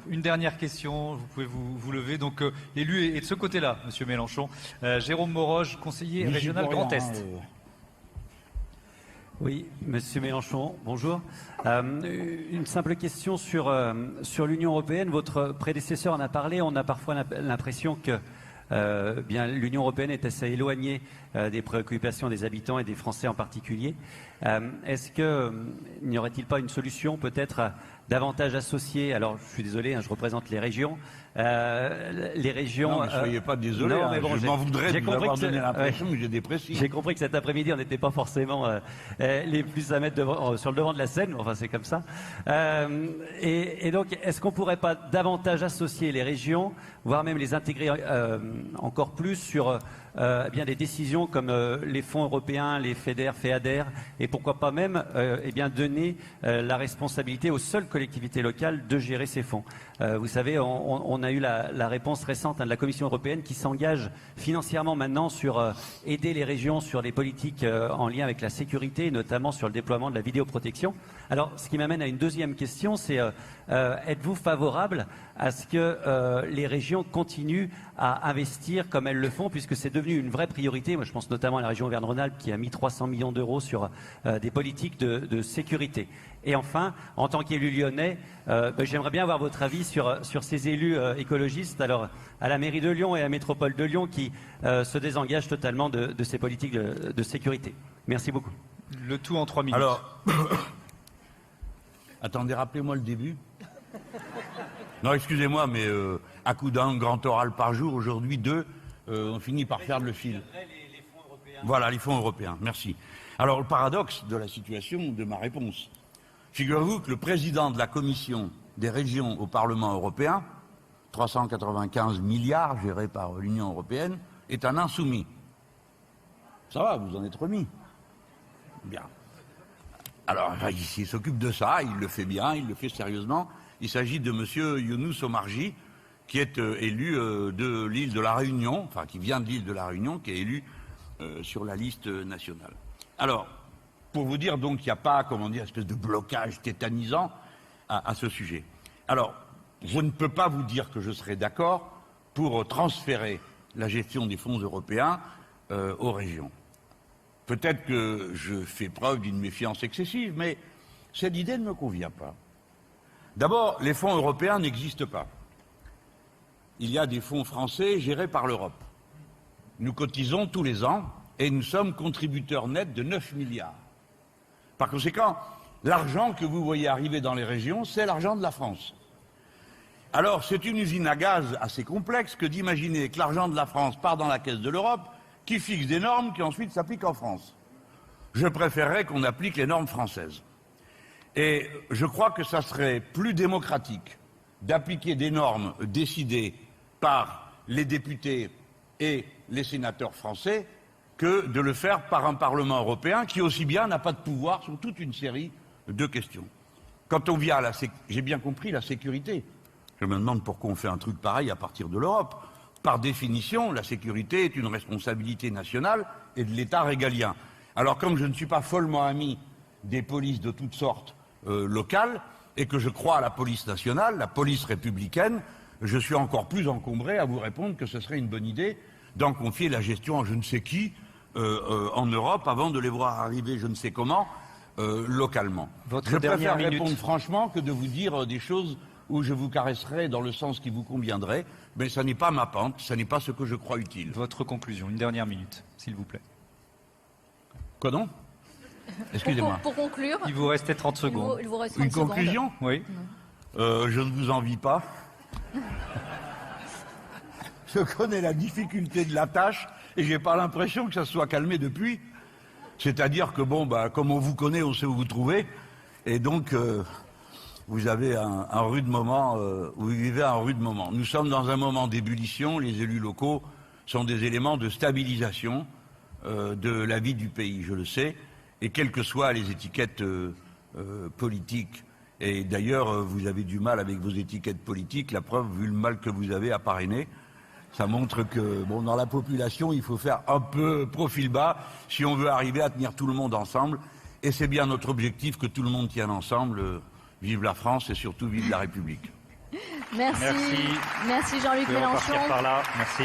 une dernière question, vous pouvez vous lever. Donc l'élu est de ce côté-là, Monsieur Mélenchon. Jérôme Moroge, conseiller régional Grand Est. Oui, Monsieur Mélenchon, bonjour. Une simple question sur l'Union européenne. Votre prédécesseur en a parlé. On a parfois l'impression que bien l'Union européenne est assez éloignée des préoccupations des habitants et des Français en particulier. Est-ce qu'il n'y aurait-il pas une solution peut-être davantage associée? Alors, je suis désolé, hein, je représente les régions. Les régions. Non, mais soyez pas désolé. Non, mais bon, je m'en voudrais de vous avoir donné l'impression que j'ai déprécié. J'ai compris que cet après-midi, on n'était pas forcément les plus à mettre sur le devant de la scène. Enfin, c'est comme ça. Et donc, est-ce qu'on pourrait pas davantage associer les régions, voire même les intégrer encore plus sur bien des décisions comme les fonds européens, les FEDER, FEADER, et pourquoi pas même eh bien donner la responsabilité aux seules collectivités locales de gérer ces fonds. Vous savez, on a eu la réponse récente de la Commission européenne qui s'engage financièrement maintenant sur aider les régions sur les politiques en lien avec la sécurité, notamment sur le déploiement de la vidéoprotection. Alors, ce qui m'amène à une deuxième question, c'est êtes-vous favorable à ce que les régions continuent à investir comme elles le font, puisque c'est devenu une vraie priorité. Moi, je pense notamment à la région Auvergne-Rhône-Alpes qui a mis 300 millions d'euros sur des politiques de sécurité. Et enfin, en tant qu'élu lyonnais, j'aimerais bien avoir votre avis sur ces élus écologistes, alors à la mairie de Lyon et à la métropole de Lyon, qui se désengagent totalement de ces politiques de sécurité. Merci beaucoup. Le tout en 3 minutes. Alors, attendez, rappelez-moi le début. Non, excusez-moi, mais à coup d'un grand oral par jour, aujourd'hui 2, on finit par perdre le fil. Les fonds européens. Voilà, les fonds européens, merci. Alors, le paradoxe de la situation, de ma réponse. Figurez-vous que le président de la Commission des régions au Parlement européen, 395 milliards gérés par l'Union européenne, est un insoumis. Ça va, vous en êtes remis. Bien. Alors, il s'occupe de ça, il le fait bien, il le fait sérieusement. Il s'agit de monsieur Younous Omarjee, qui est élu de l'île de la Réunion, enfin qui vient de l'île de la Réunion, qui est élu sur la liste nationale. Alors, pour vous dire donc qu'il n'y a pas, comment dire, espèce de blocage tétanisant à ce sujet. Alors, je ne peux pas vous dire que je serai d'accord pour transférer la gestion des fonds européens aux régions. Peut-être que je fais preuve d'une méfiance excessive, mais cette idée ne me convient pas. D'abord, les fonds européens n'existent pas. Il y a des fonds français gérés par l'Europe. Nous cotisons tous les ans et nous sommes contributeurs nets de 9 milliards. Par conséquent, l'argent que vous voyez arriver dans les régions, c'est l'argent de la France. Alors, c'est une usine à gaz assez complexe que d'imaginer que l'argent de la France part dans la caisse de l'Europe, qui fixe des normes qui ensuite s'appliquent en France. Je préférerais qu'on applique les normes françaises. Et je crois que ça serait plus démocratique d'appliquer des normes décidées par les députés et les sénateurs français que de le faire par un Parlement européen qui aussi bien n'a pas de pouvoir sur toute une série de questions. Quand on vient à j'ai bien compris la sécurité. Je me demande pourquoi on fait un truc pareil à partir de l'Europe. Par définition, la sécurité est une responsabilité nationale et de l'État régalien. Alors comme je ne suis pas follement ami des polices de toutes sortes locales, et que je crois à la police nationale, la police républicaine, je suis encore plus encombré à vous répondre que ce serait une bonne idée d'en confier la gestion à je ne sais qui en Europe avant de les voir arriver je ne sais comment localement. Je préfère répondre franchement que de vous dire des choses où je vous caresserai dans le sens qui vous conviendrait, mais ça n'est pas ma pente, ça n'est pas ce que je crois utile. Votre conclusion, une dernière minute, s'il vous plaît. Quoi donc ? Excusez-moi. Pour conclure. Il vous restait 30 secondes. Il vous reste 30 Une conclusion ? Oui. Je ne vous envie pas. Je connais la difficulté de la tâche et j'ai pas l'impression que ça se soit calmé depuis. C'est-à-dire que bon, comme on vous connaît, on sait où vous trouvez. Et donc, vous avez un rude moment, vous vivez un rude moment. Nous sommes dans un moment d'ébullition. Les élus locaux sont des éléments de stabilisation de la vie du pays, je le sais. Et quelles que soient les étiquettes politiques, et d'ailleurs vous avez du mal avec vos étiquettes politiques, la preuve, vu le mal que vous avez à parrainer, ça montre que bon, dans la population, il faut faire un peu profil bas si on veut arriver à tenir tout le monde ensemble. Et c'est bien notre objectif que tout le monde tienne ensemble. Vive la France et surtout vive la République. Merci. Merci. Merci Jean-Luc Nous pouvons Mélenchon. partir par là. Merci.